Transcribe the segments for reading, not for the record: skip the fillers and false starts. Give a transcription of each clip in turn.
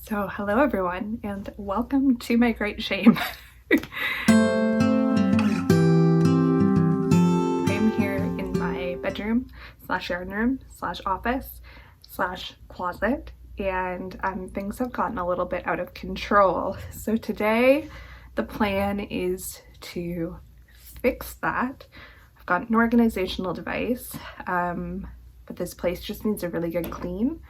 So hello everyone and welcome to my great shame. I'm here in my bedroom slash yarn room slash office slash closet, and things have gotten a little bit out of control. So today the plan is to fix that. I've got an organizational device, but this place just needs a really good clean.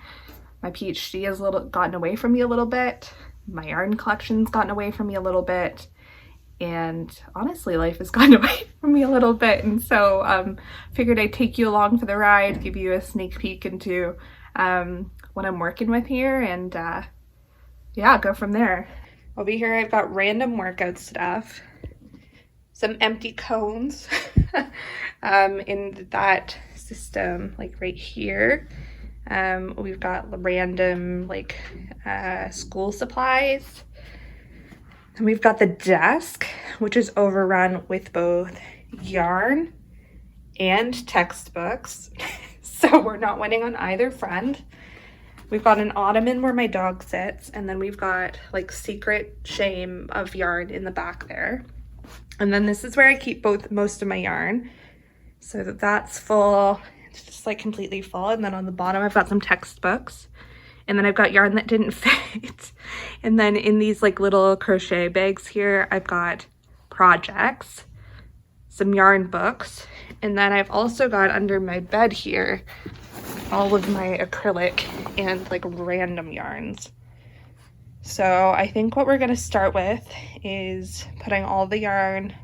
My PhD has gotten away from me a little bit. My yarn collection's gotten away from me a little bit. And honestly, life has gotten away from me a little bit. And so figured I'd take you along for the ride, give you a sneak peek into what I'm working with here, and yeah, go from there. Over here I've got random workout stuff. Some empty cones in that system, like right here. We've got random school supplies, and we've got the desk, which is overrun with both yarn and textbooks. So we're not winning on either front. We've got an ottoman where my dog sits, and then we've got like secret shame of yarn in the back there. And then this is where I keep most of my yarn. So that's full. It's just like completely full. And then on the bottom I've got some textbooks, and then I've got yarn that didn't fit. And then in these like little crochet bags here I've got projects, some yarn books, and then I've also got under my bed here all of my acrylic and like random yarns. So I think what we're going to start with is putting all the yarn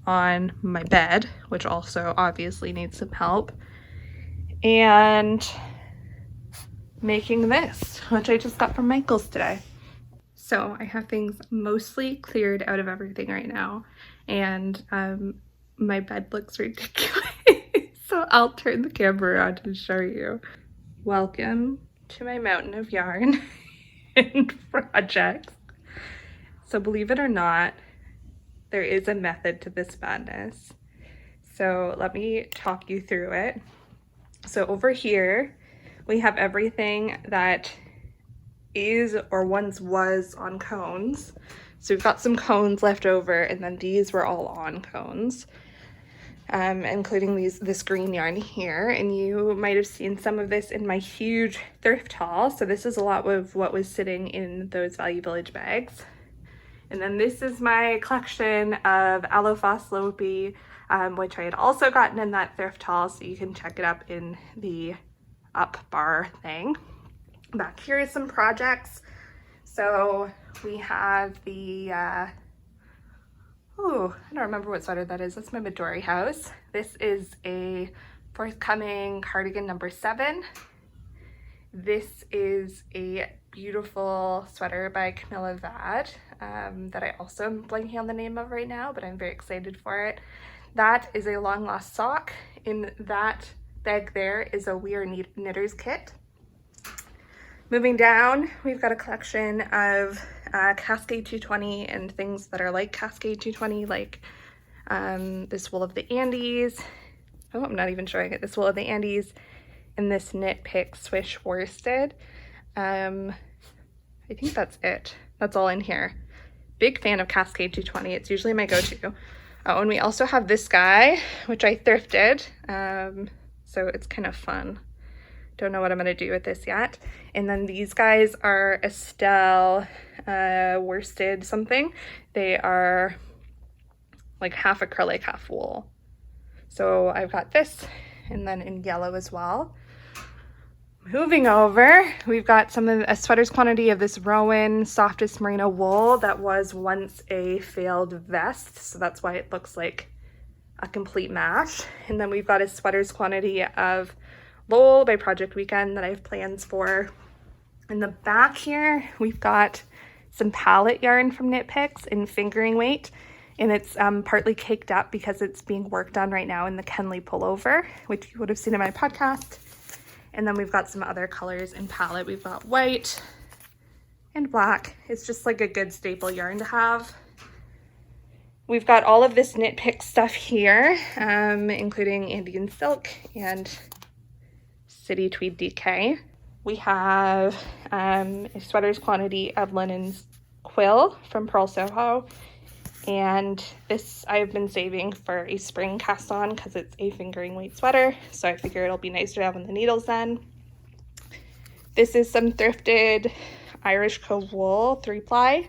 on my bed, which also obviously needs some help, and making this, which I just got from Michael's today. So I have things mostly cleared out of everything right now, and my bed looks ridiculous. So I'll turn the camera around and show you. Welcome to my mountain of yarn and projects. So believe it or not, there is a method to this madness. So let me talk you through it. So over here, we have everything that is or once was on cones. So we've got some cones left over, and then these were all on cones, including this green yarn here. And you might have seen some of this in my huge thrift haul. So this is a lot of what was sitting in those Value Village bags. And then this is my collection of Alophos Lopi, which I had also gotten in that thrift haul, so you can check it up in the up bar thing. Back here is some projects. So we have the, I don't remember what sweater that is. That's my Midori house. This is a forthcoming cardigan number 7. This is a beautiful sweater by Camilla Vad that I also am blanking on the name of right now, but I'm very excited for it. That is a long lost sock. In that bag there is a We Are Knitters kit. Moving down, we've got a collection of Cascade 220 and things that are like Cascade 220, like this Wool of the Andes. Oh, I'm not even showing it. This Wool of the Andes and this Knit Pick Swish worsted. I think that's it. That's all in here. Big fan of Cascade 220. It's usually my go-to. Oh, and we also have this guy, which I thrifted. So it's kind of fun. Don't know what I'm going to do with this yet. And then these guys are Estelle worsted something. They are like half acrylic, half wool. So I've got this, and then in yellow as well. Moving over, we've got a sweater's quantity of this Rowan softest merino wool that was once a failed vest, so that's why it looks like a complete mash. And then we've got a sweater's quantity of Lowell by Project Weekend that I have plans for. In the back here, we've got some palette yarn from Knit Picks in fingering weight, and it's partly caked up because it's being worked on right now in the Kenley pullover, which you would have seen in my podcast. And then we've got some other colors in palette. We've got white and black. It's just like a good staple yarn to have. We've got all of this Knit Pick stuff here, including Indian Silk and City Tweed DK. We have a sweater's quantity of linens quill from Pearl Soho, and this I've been saving for a spring cast on because it's a fingering weight sweater, so I figure it'll be nice to have in the needles then. This is some thrifted Irish Cove wool 3-ply,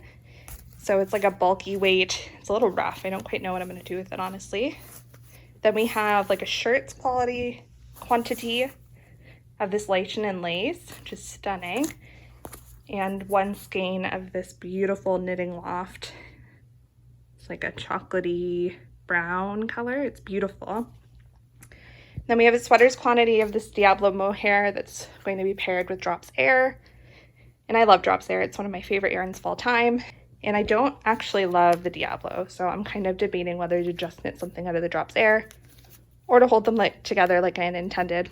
so it's like a bulky weight. It's a little rough. I don't quite know what I'm going to do with it, honestly. Then we have like a shirt's quantity of this lichen and lace, which is stunning, and 1 skein of this beautiful knitting loft. It's like a chocolatey brown color. It's beautiful. Then we have a sweater's quantity of this Diablo mohair that's going to be paired with Drops Air, and I love Drops Air. It's one of my favorite yarns of all time, and I don't actually love the Diablo, so I'm kind of debating whether to just knit something out of the Drops Air or to hold them together like I had intended.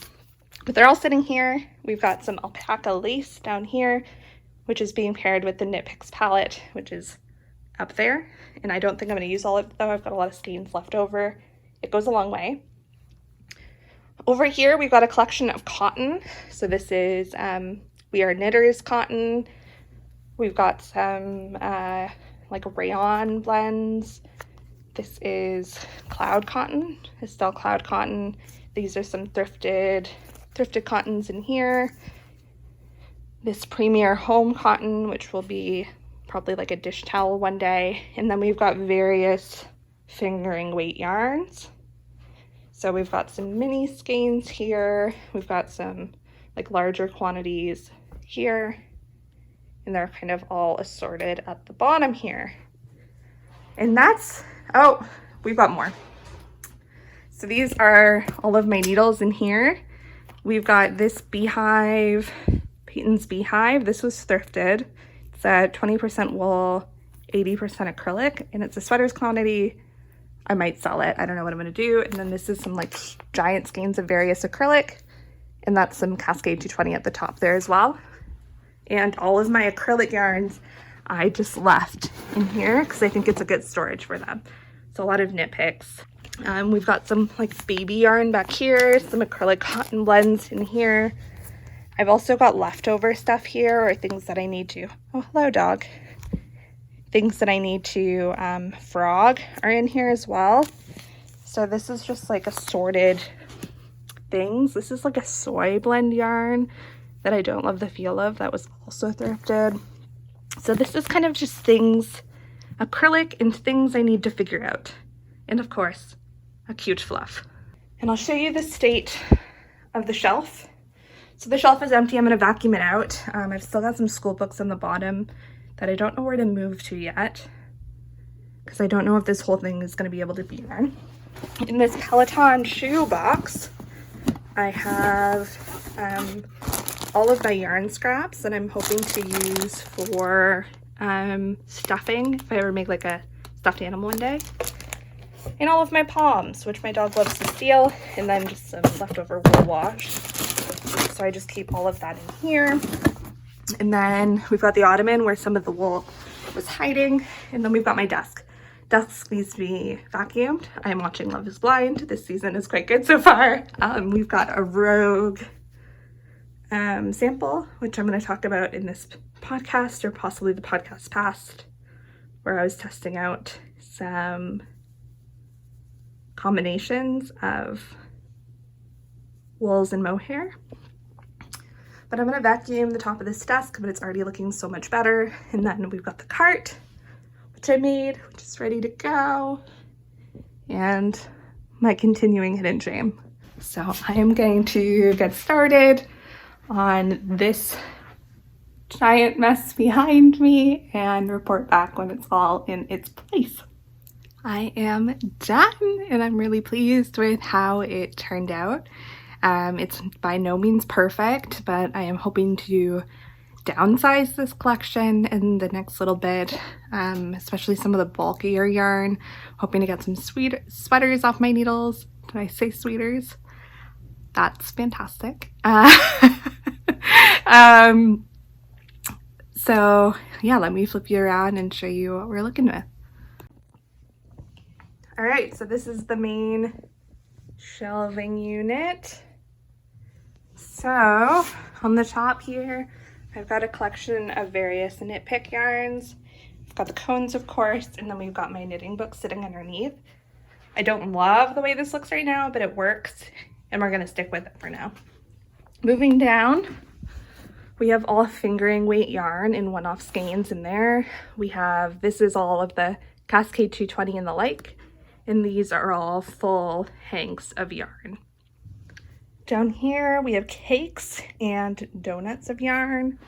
But they're all sitting here. We've got some alpaca lace down here, which is being paired with the Knit Picks palette, which is up there. And I don't think I'm going to use all of it, though. I've got a lot of skeins left over. It goes a long way. Over here, we've got a collection of cotton. So this is We Are Knitters cotton. We've got some like rayon blends. This is Cloud Cotton, Estelle Cloud Cotton. These are some thrifted cottons in here. This Premier Home Cotton, which will be probably like a dish towel one day. And then we've got various fingering weight yarns. So we've got some mini skeins here. We've got some like larger quantities here. And they're kind of all assorted at the bottom here. And that's, oh, we've got more. So these are all of my needles in here. We've got this beehive, Peyton's Beehive. This was thrifted. It's a 20% wool, 80% acrylic, and it's a sweater's quantity. I might sell it. I don't know what I'm going to do. And then this is some like giant skeins of various acrylic, and that's some Cascade 220 at the top there as well. And all of my acrylic yarns I just left in here because I think it's a good storage for them. So a lot of Knit Picks. We've got some like baby yarn back here, some acrylic cotton blends in here. I've also got leftover stuff here, or things that I need to, oh hello dog, things that I need to frog are in here as well. So this is just like assorted things. This is like a soy blend yarn that I don't love the feel of, that was also thrifted. So this is kind of just things, acrylic and things I need to figure out. And of course, a cute fluff. And I'll show you the state of the shelf. So the shelf is empty. I'm going to vacuum it out. I've still got some school books on the bottom that I don't know where to move to yet, because I don't know if this whole thing is going to be able to be there. In this Peloton shoe box, I have all of my yarn scraps that I'm hoping to use for stuffing if I ever make like a stuffed animal one day. And all of my palms, which my dog loves to steal, and then just some leftover wool wash. So I just keep all of that in here. And then we've got the ottoman where some of the wool was hiding. And then we've got my desk. Desk needs to be vacuumed. I am watching Love is Blind. This season is quite good so far. We've got a Rogue sample, which I'm going to talk about in this podcast, or possibly the podcast past, where I was testing out some combinations of wools and mohair. But I'm going to vacuum the top of this desk, but it's already looking so much better. And then we've got the cart, which I made, which is ready to go, and my continuing hidden shame. So I am going to get started on this giant mess behind me and report back when it's all in its place. I am done, and I'm really pleased with how it turned out. It's by no means perfect, but I am hoping to downsize this collection in the next little bit, especially some of the bulkier yarn. Hoping to get some sweaters off my needles. Did I say sweaters? That's fantastic. So yeah, let me flip you around and show you what we're looking with. All right, so this is the main shelving unit. So on the top here, I've got a collection of various knit pick yarns. I've got the cones, of course, and then we've got my knitting book sitting underneath. I don't love the way this looks right now, but it works, and we're gonna stick with it for now. Moving down, we have all fingering weight yarn in one-off skeins in there. We have, this is all of the Cascade 220 and the like, and these are all full hanks of yarn. Down here we have cakes and donuts of yarn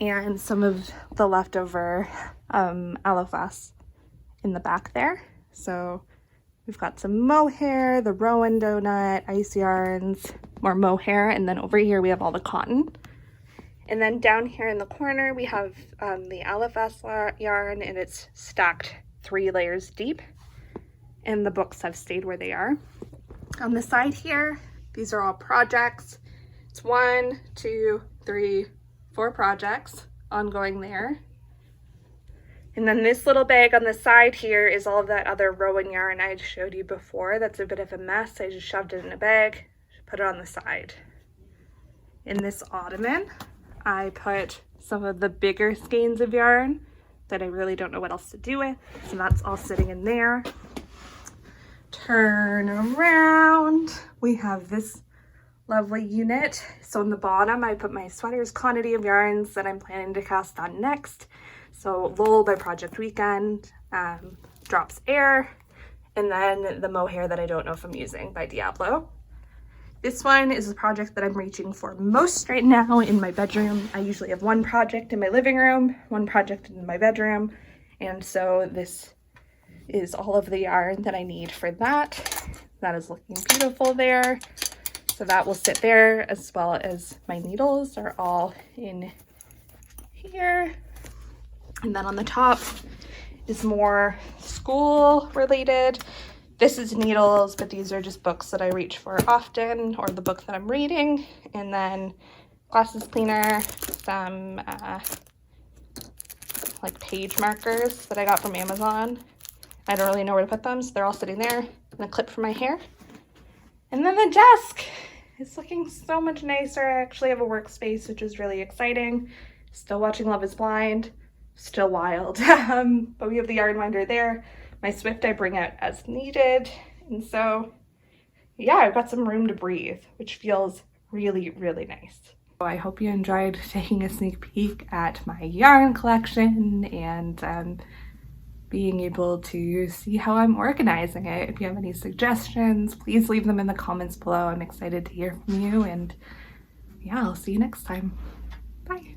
and some of the leftover alofas in the back there. So we've got some mohair, the Rowan donut, ice yarns, more mohair, and then over here we have all the cotton. And then down here in the corner we have the alofas yarn, and it's stacked 3 layers deep, and the books have stayed where they are. On the side here, these are all projects. It's 1, 2, 3, 4 projects ongoing there. And then this little bag on the side here is all of that other Rowan yarn I showed you before. That's a bit of a mess. I just shoved it in a bag, put it on the side. In this ottoman, I put some of the bigger skeins of yarn that I really don't know what else to do with. So that's all sitting in there. Turn around, we have this lovely unit. So in the bottom, I put my sweaters quantity of yarns that I'm planning to cast on next. So Lowell by Project Weekend, Drops Air, and then the mohair that I don't know if I'm using by Diablo. This one is a project that I'm reaching for most right now in my bedroom. I usually have 1 project in my living room, 1 project in my bedroom, and so this is all of the yarn that I need for that. That is looking beautiful there. So that will sit there, as well as my needles are all in here. And then on the top is more school related. This is needles, but these are just books that I reach for often, or the book that I'm reading. And then glasses cleaner, some like page markers that I got from Amazon. I don't really know where to put them, so they're all sitting there, and a clip for my hair. And then the desk is looking so much nicer. I actually have a workspace, which is really exciting. Still watching Love is Blind, still wild. But we have the yarn winder there. My Swift I bring out as needed. And so, yeah, I've got some room to breathe, which feels really, really nice. So I hope you enjoyed taking a sneak peek at my yarn collection and being able to see how I'm organizing it. If you have any suggestions, please leave them in the comments below. I'm excited to hear from you, and yeah, I'll see you next time. Bye.